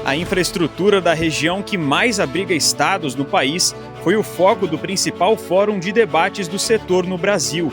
A infraestrutura da região que mais abriga estados no país foi o foco do principal fórum de debates do setor no Brasil.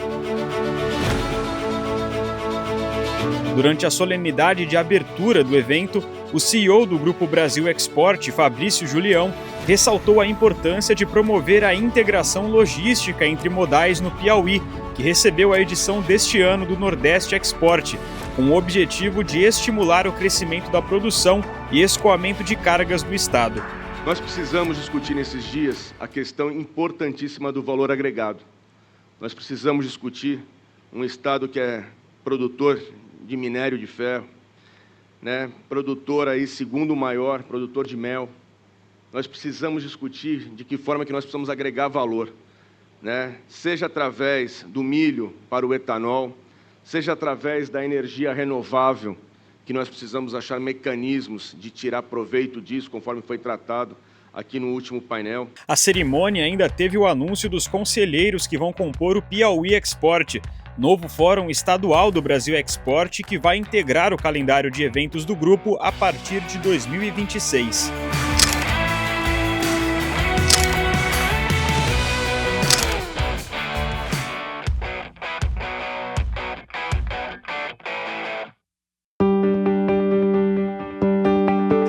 Durante a solenidade de abertura do evento, o CEO do Grupo Brasil Export, Fabrício Julião, ressaltou a importância de promover a integração logística entre modais no Piauí, que recebeu a edição deste ano do Nordeste Export, com o objetivo de estimular o crescimento da produção e escoamento de cargas do estado. Nós precisamos discutir nesses dias a questão importantíssima do valor agregado. Nós precisamos discutir um estado que é produtor de minério de ferro, produtor aí segundo maior produtor de mel. Nós precisamos discutir de que forma que nós precisamos agregar valor, seja através do milho para o etanol, seja através da energia renovável, que nós precisamos achar mecanismos de tirar proveito disso, conforme foi tratado aqui no último painel. A cerimônia ainda teve o anúncio dos conselheiros que vão compor o Piauí Export, novo fórum estadual do Brasil Export que vai integrar o calendário de eventos do grupo a partir de 2026.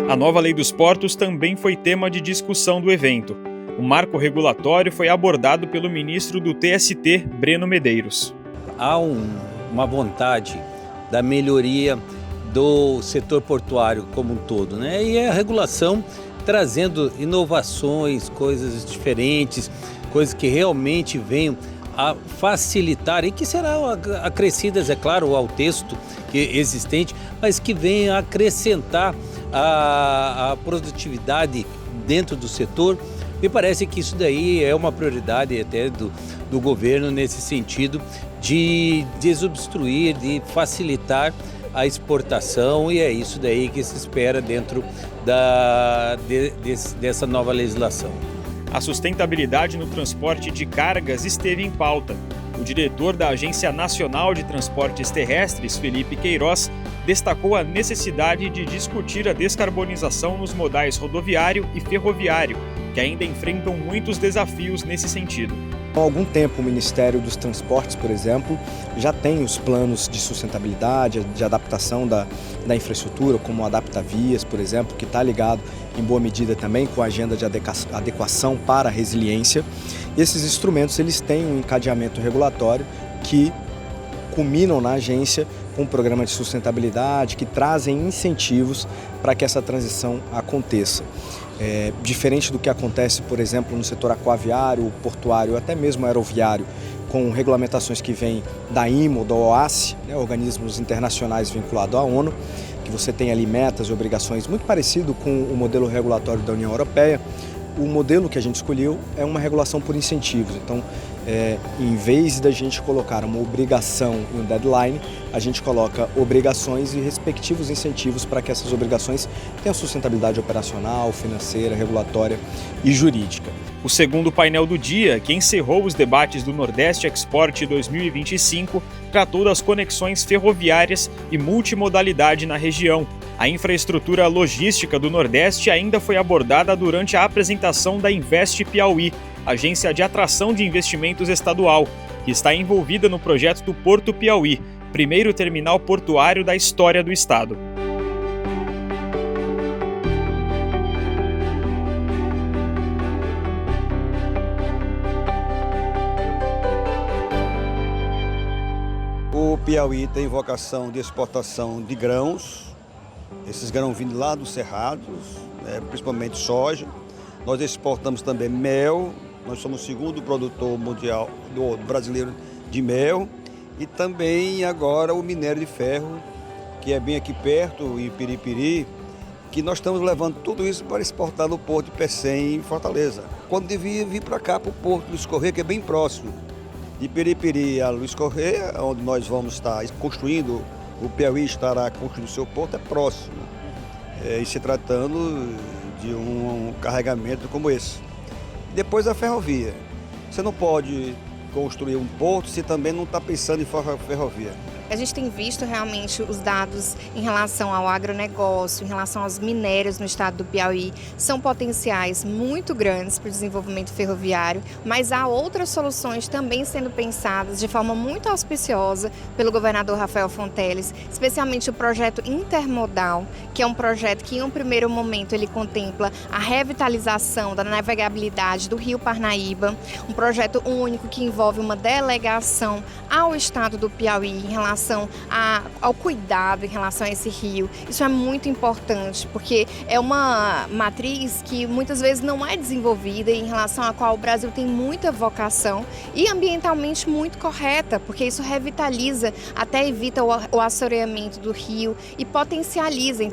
A nova Lei dos Portos também foi tema de discussão do evento. O marco regulatório foi abordado pelo ministro do TST, Breno Medeiros. Há uma vontade da melhoria do setor portuário como um todo, E a regulação trazendo inovações, coisas diferentes, coisas que realmente venham a facilitar e que serão acrescidas, é claro, ao texto existente, mas que venham a acrescentar a produtividade dentro do setor. Me parece que isso daí é uma prioridade até do governo nesse sentido de desobstruir, de facilitar a exportação, e é isso daí que se espera dentro dessa nova legislação. A sustentabilidade no transporte de cargas esteve em pauta. O diretor da Agência Nacional de Transportes Terrestres, Felipe Queiroz, destacou a necessidade de discutir a descarbonização nos modais rodoviário e ferroviário, que ainda enfrentam muitos desafios nesse sentido. Há algum tempo o Ministério dos Transportes, por exemplo, já tem os planos de sustentabilidade, de adaptação da infraestrutura, como o Adapta Vias, por exemplo, que está ligado em boa medida também com a agenda de adequação para a resiliência. E esses instrumentos eles têm um encadeamento regulatório que culminam na agência com um programa de sustentabilidade que trazem incentivos para que essa transição aconteça. Diferente do que acontece, por exemplo, no setor aquaviário, portuário, até mesmo aeroviário, com regulamentações que vêm da IMO, da OASI, organismos internacionais vinculados à ONU, que você tem ali metas e obrigações muito parecido com o modelo regulatório da União Europeia. O modelo que a gente escolheu é uma regulação por incentivos. Então, em vez da gente colocar uma obrigação e um deadline, a gente coloca obrigações e respectivos incentivos para que essas obrigações tenham sustentabilidade operacional, financeira, regulatória e jurídica. O segundo painel do dia, que encerrou os debates do Nordeste Export 2025, tratou das conexões ferroviárias e multimodalidade na região. A infraestrutura logística do Nordeste ainda foi abordada durante a apresentação da Invest Piauí, agência de atração de investimentos estadual, que está envolvida no projeto do Porto Piauí, primeiro terminal portuário da história do estado. O Piauí tem vocação de exportação de grãos, esses grãos vindo lá dos cerrados, principalmente soja. Nós exportamos também mel, nós somos o segundo produtor mundial brasileiro de mel, e também agora o minério de ferro, que é bem aqui perto, em Piripiri, que nós estamos levando tudo isso para exportar no Porto de Pecém, em Fortaleza. Quando devia vir para cá, para o Porto Luiz Correia, que é bem próximo. De Piripiri a Luiz Correia, onde nós vamos estar construindo, o Piauí estará construindo o seu porto, é próximo. E se tratando de um carregamento como esse. Depois a ferrovia. Você não pode construir um porto se também não está pensando em ferrovia. A gente tem visto realmente os dados em relação ao agronegócio, em relação aos minérios no estado do Piauí, são potenciais muito grandes para o desenvolvimento ferroviário, mas há outras soluções também sendo pensadas de forma muito auspiciosa pelo governador Rafael Fonteles, especialmente o projeto intermodal, que é um projeto que em um primeiro momento ele contempla a revitalização da navegabilidade do Rio Parnaíba, um projeto único que envolve uma delegação ao estado do Piauí em relação ao cuidado em relação a esse rio. Isso é muito importante, porque é uma matriz que muitas vezes não é desenvolvida e em relação à qual o Brasil tem muita vocação e ambientalmente muito correta, porque isso revitaliza, até evita o assoreamento do rio e potencializa.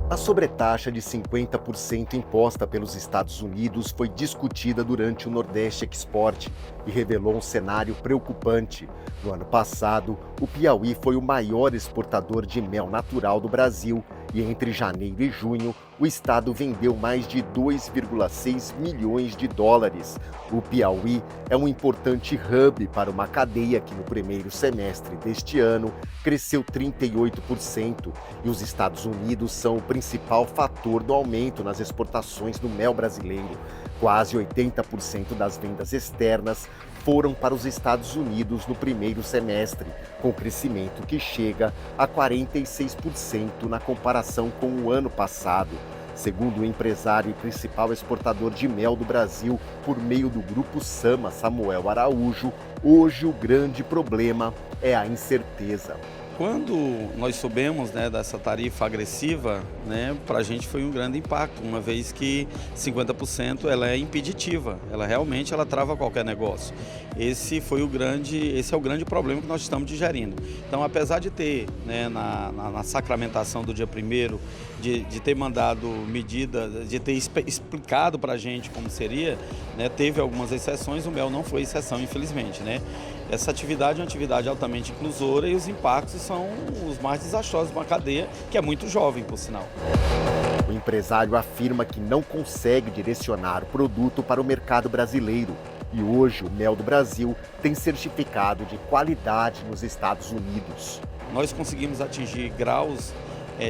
A sobretaxa de 50% imposta pelos Estados Unidos foi discutida durante o Nordeste Export e revelou um cenário preocupante. No ano passado, o Piauí foi o maior exportador de mel natural do Brasil e entre janeiro e junho, o estado vendeu mais de 2,6 milhões de dólares. O Piauí é um importante hub para uma cadeia que no primeiro semestre deste ano cresceu 38% e os Estados Unidos são o principal fator do aumento nas exportações do mel brasileiro. Quase 80% das vendas externas foram para os Estados Unidos no primeiro semestre, com crescimento que chega a 46% na comparação com o ano passado. Segundo o empresário e principal exportador de mel do Brasil, por meio do Grupo Sama, Samuel Araújo, hoje o grande problema é a incerteza. Quando nós soubemos, dessa tarifa agressiva, para a gente foi um grande impacto, uma vez que 50% ela é impeditiva, ela realmente trava qualquer negócio. Esse é o grande problema que nós estamos digerindo. Então, apesar de ter, na sacramentação do dia 1º, de ter mandado medida, de ter explicado para a gente como seria, teve algumas exceções, o mel não foi exceção, infelizmente, Essa atividade é uma atividade altamente inclusora e os impactos são os mais desastrosos de uma cadeia que é muito jovem, por sinal. O empresário afirma que não consegue direcionar o produto para o mercado brasileiro. E hoje o mel do Brasil tem certificado de qualidade nos Estados Unidos. Nós conseguimos atingir graus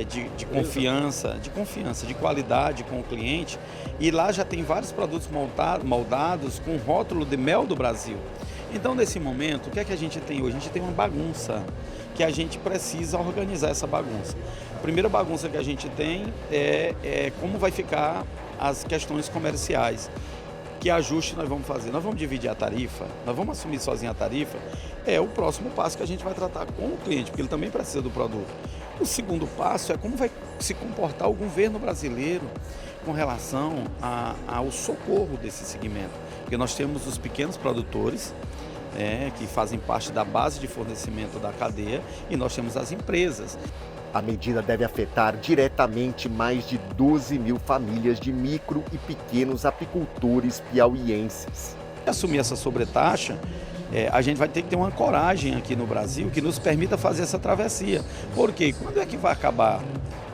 de confiança, de qualidade com o cliente e lá já tem vários produtos moldados com rótulo de mel do Brasil. Então, nesse momento, o que é que a gente tem hoje? A gente tem uma bagunça que a gente precisa organizar essa bagunça. A primeira bagunça que a gente tem é como vai ficar as questões comerciais. Que ajuste nós vamos fazer? Nós vamos dividir a tarifa? Nós vamos assumir sozinho a tarifa? É o próximo passo que a gente vai tratar com o cliente, porque ele também precisa do produto. O segundo passo é como vai se comportar o governo brasileiro com relação ao socorro desse segmento. Porque nós temos os pequenos produtores, que fazem parte da base de fornecimento da cadeia, e nós temos as empresas. A medida deve afetar diretamente mais de 12 mil famílias de micro e pequenos apicultores piauienses. Assumir essa sobretaxa, a gente vai ter que ter uma coragem aqui no Brasil que nos permita fazer essa travessia. Por quê? Quando é que vai acabar?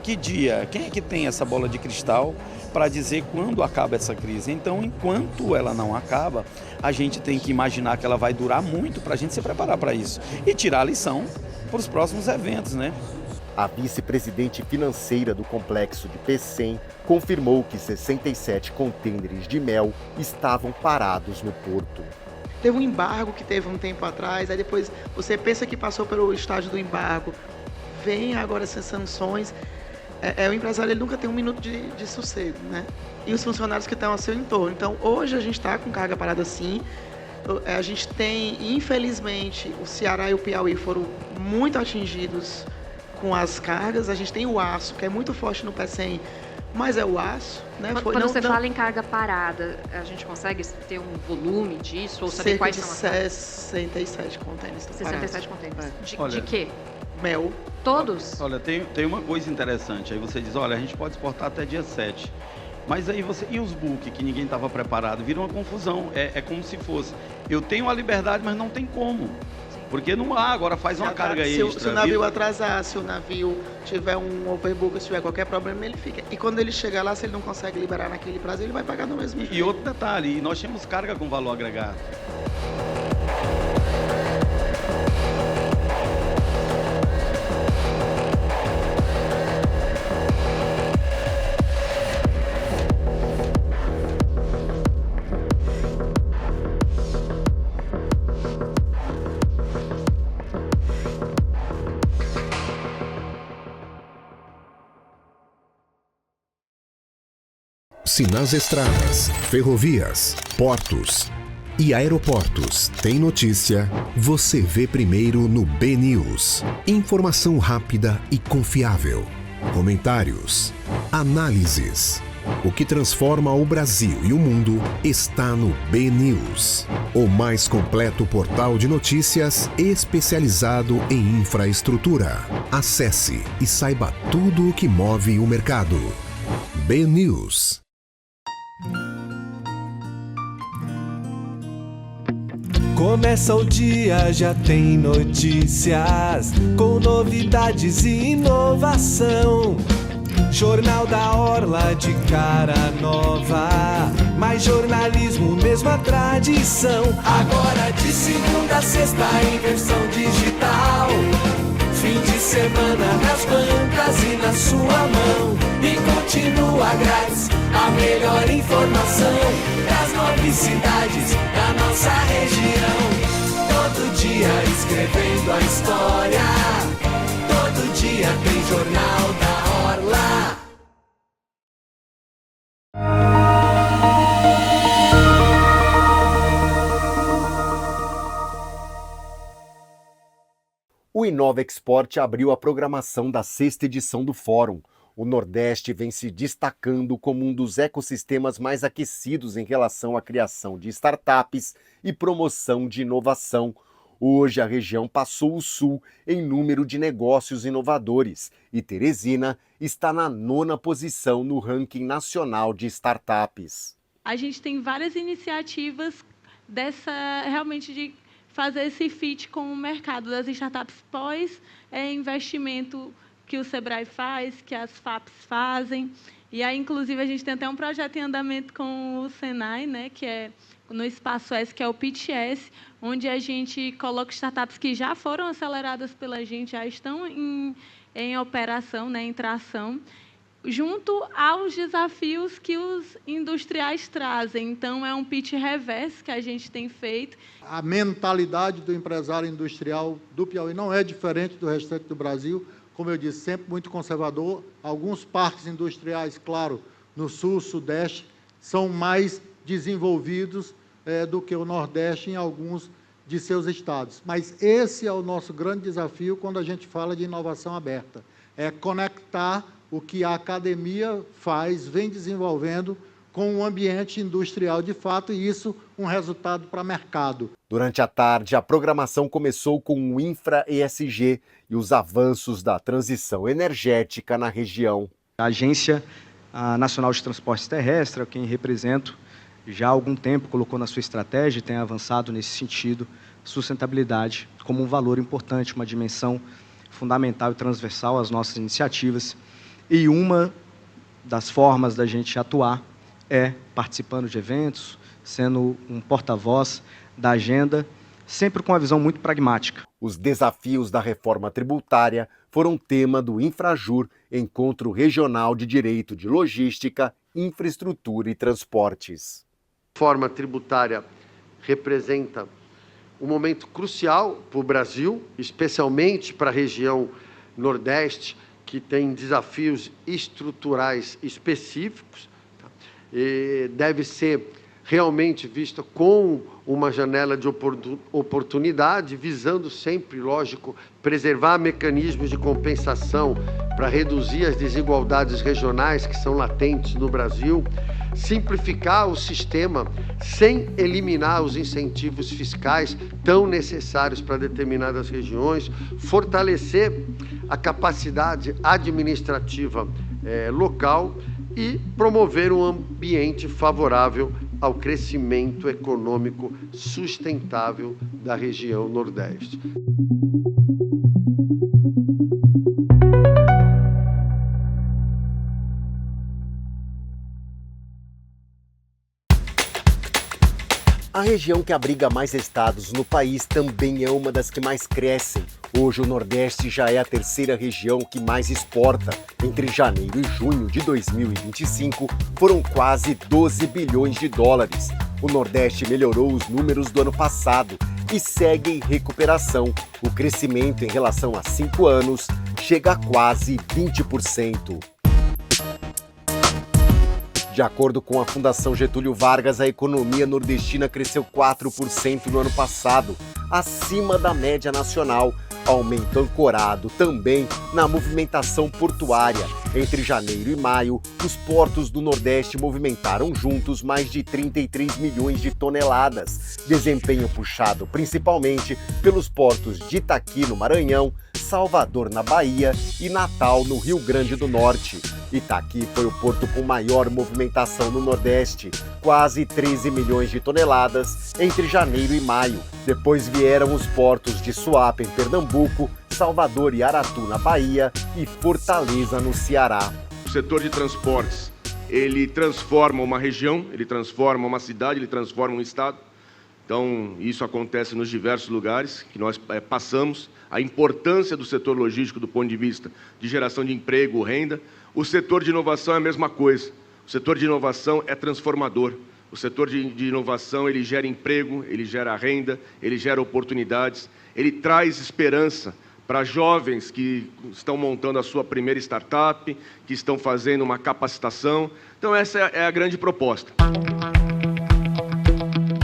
Que dia? Quem é que tem essa bola de cristal para dizer quando acaba essa crise? Então, enquanto ela não acaba, a gente tem que imaginar que ela vai durar muito para a gente se preparar para isso e tirar a lição para os próximos eventos, A vice-presidente financeira do complexo de Pecém confirmou que 67 contêineres de mel estavam parados no porto. Teve um embargo que teve um tempo atrás, aí depois você pensa que passou pelo estágio do embargo, vem agora essas sanções. O empresário ele nunca tem um minuto de sossego, E os funcionários que estão ao seu entorno. Então, hoje a gente está com carga parada sim. A gente tem, infelizmente, o Ceará e o Piauí foram muito atingidos com as cargas. A gente tem o aço, que é muito forte no Pecém, mas é o aço, Quando você fala em carga parada, a gente consegue ter um volume disso? Ou saber quais são as cargas? 67 contêineres. 67 contêineres. De quê? Mel. Todos? Olha, tem uma coisa interessante. Aí você diz, olha, a gente pode exportar até dia 7. Mas aí e os book que ninguém estava preparado? Vira uma confusão. É como se fosse, eu tenho a liberdade, mas não tem como. Porque não há, agora faz uma carga extra. Se o navio atrasar, se o navio tiver um overbook, se tiver qualquer problema, ele fica. E quando ele chegar lá, se ele não consegue liberar naquele prazo, ele vai pagar no mesmo dia. E outro detalhe, nós temos carga com valor agregado. Se nas estradas, ferrovias, portos e aeroportos tem notícia, você vê primeiro no BNews. Informação rápida e confiável. Comentários, análises. O que transforma o Brasil e o mundo está no BNews, o mais completo portal de notícias especializado em infraestrutura. Acesse e saiba tudo o que move o mercado. BNews. Começa o dia, já tem notícias, com novidades e inovação. Jornal da Orla de cara nova, mais jornalismo, mesma tradição. Agora de segunda a sexta em versão digital. Fim de semana nas bancas e na sua mão. E continua grátis a melhor informação das novas cidades da nossa região. Todo dia escrevendo a história. Todo dia tem Jornal da Orla. O Inova Export abriu a programação da 6ª edição do Fórum. O Nordeste vem se destacando como um dos ecossistemas mais aquecidos em relação à criação de startups e promoção de inovação. Hoje a região passou o Sul em número de negócios inovadores e Teresina está na 9ª posição no ranking nacional de startups. A gente tem várias iniciativas realmente de fazer esse fit com o mercado das startups pós investimento que o Sebrae faz, que as FAPs fazem. E aí, inclusive, a gente tem até um projeto em andamento com o Senai, né, que é no Espaço S, que é o Pitch S, onde a gente coloca startups que já foram aceleradas pela gente, já estão em operação, né, em tração, junto aos desafios que os industriais trazem. Então, é um pitch reverso que a gente tem feito. A mentalidade do empresário industrial do Piauí não é diferente do restante do Brasil. Como eu disse, sempre muito conservador. Alguns parques industriais, claro, no Sul, Sudeste, são mais desenvolvidos do que o Nordeste em alguns de seus estados. Mas esse é o nosso grande desafio quando a gente fala de inovação aberta. É conectar o que a academia faz, vem desenvolvendo com o ambiente industrial de fato, e isso um resultado para o mercado. Durante a tarde, a programação começou com o Infra ESG e os avanços da transição energética na região. A Agência Nacional de Transportes Terrestres, quem represento, já há algum tempo colocou na sua estratégia e tem avançado nesse sentido, sustentabilidade como um valor importante, uma dimensão fundamental e transversal às nossas iniciativas. E uma das formas da gente atuar é participando de eventos, sendo um porta-voz da agenda, sempre com uma visão muito pragmática. Os desafios da reforma tributária foram tema do Infrajur, Encontro Regional de Direito de Logística, Infraestrutura e Transportes. A reforma tributária representa um momento crucial para o Brasil, especialmente para a região Nordeste, que tem desafios estruturais específicos, e deve ser realmente vista com uma janela de oportunidade, visando sempre, lógico, preservar mecanismos de compensação para reduzir as desigualdades regionais que são latentes no Brasil, simplificar o sistema sem eliminar os incentivos fiscais tão necessários para determinadas regiões, fortalecer a capacidade administrativa local e promover um ambiente favorável ao crescimento econômico sustentável da região Nordeste. A região que abriga mais estados no país também é uma das que mais crescem. Hoje o Nordeste já é a terceira região que mais exporta. Entre janeiro e junho de 2025, foram quase 12 bilhões de dólares. O Nordeste melhorou os números do ano passado e segue em recuperação. O crescimento em relação a 5 anos chega a quase 20%. De acordo com a Fundação Getúlio Vargas, a economia nordestina cresceu 4% no ano passado, acima da média nacional. Aumento ancorado também na movimentação portuária. Entre janeiro e maio, os portos do Nordeste movimentaram juntos mais de 33 milhões de toneladas. Desempenho puxado principalmente pelos portos de Itaqui, no Maranhão, Salvador, na Bahia e Natal, no Rio Grande do Norte. Itaqui foi o porto com maior movimentação no Nordeste, quase 13 milhões de toneladas entre janeiro e maio. Depois vieram os portos de Suape, em Pernambuco, Salvador e Aratu, na Bahia, e Fortaleza, no Ceará. O setor de transportes, ele transforma uma região, ele transforma uma cidade, ele transforma um estado. Então, isso acontece nos diversos lugares que nós passamos. A importância do setor logístico do ponto de vista de geração de emprego, renda. O setor de inovação é a mesma coisa. O setor de inovação é transformador. O setor de inovação, ele gera emprego, ele gera renda, ele gera oportunidades, ele traz esperança para jovens que estão montando a sua primeira startup, que estão fazendo uma capacitação. Então, essa é a grande proposta.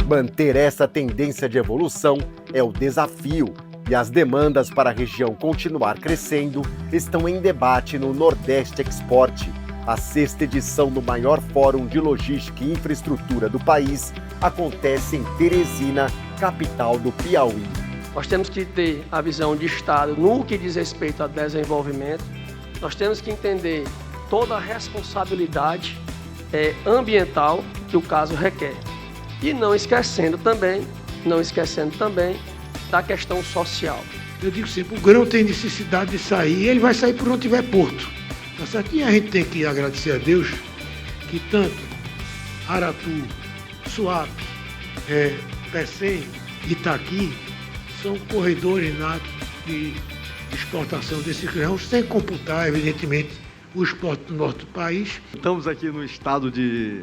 Manter essa tendência de evolução é o desafio, e as demandas para a região continuar crescendo estão em debate no Nordeste Export. A 6ª edição do maior fórum de logística e infraestrutura do país acontece em Teresina, capital do Piauí. Nós temos que ter a visão de Estado no que diz respeito a desenvolvimento. Nós temos que entender toda a responsabilidade ambiental que o caso requer. E não esquecendo também da questão social. Eu digo sempre, o grão tem necessidade de sair, ele vai sair por onde tiver porto. Tá certo? E a gente tem que agradecer a Deus que tanto Aratu, Suape, Pecém, Itaqui são corredores natos de exportação desses grãos, sem computar, evidentemente, o exporte do norte do país. Estamos aqui no estado de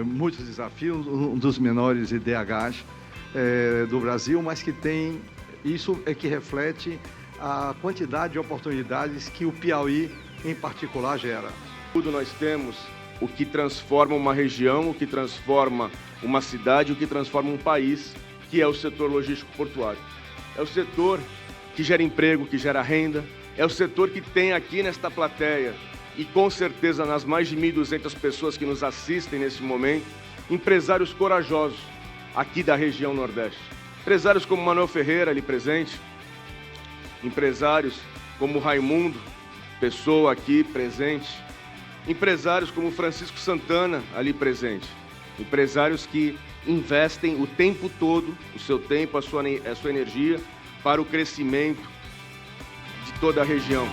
muitos desafios, um dos menores IDHs do Brasil, mas que tem, isso é que reflete a quantidade de oportunidades que o Piauí, em particular, gera. Tudo nós temos o que transforma uma região, o que transforma uma cidade, o que transforma um país, que é o setor logístico portuário. É o setor que gera emprego, que gera renda, é o setor que tem aqui nesta plateia, e com certeza nas mais de 1.200 pessoas que nos assistem nesse momento, empresários corajosos aqui da região Nordeste. Empresários como Manuel Ferreira, ali presente, empresários como Raimundo, pessoa aqui presente, empresários como Francisco Santana, ali presente, empresários que investem o tempo todo, o seu tempo, a sua energia, para o crescimento de toda a região.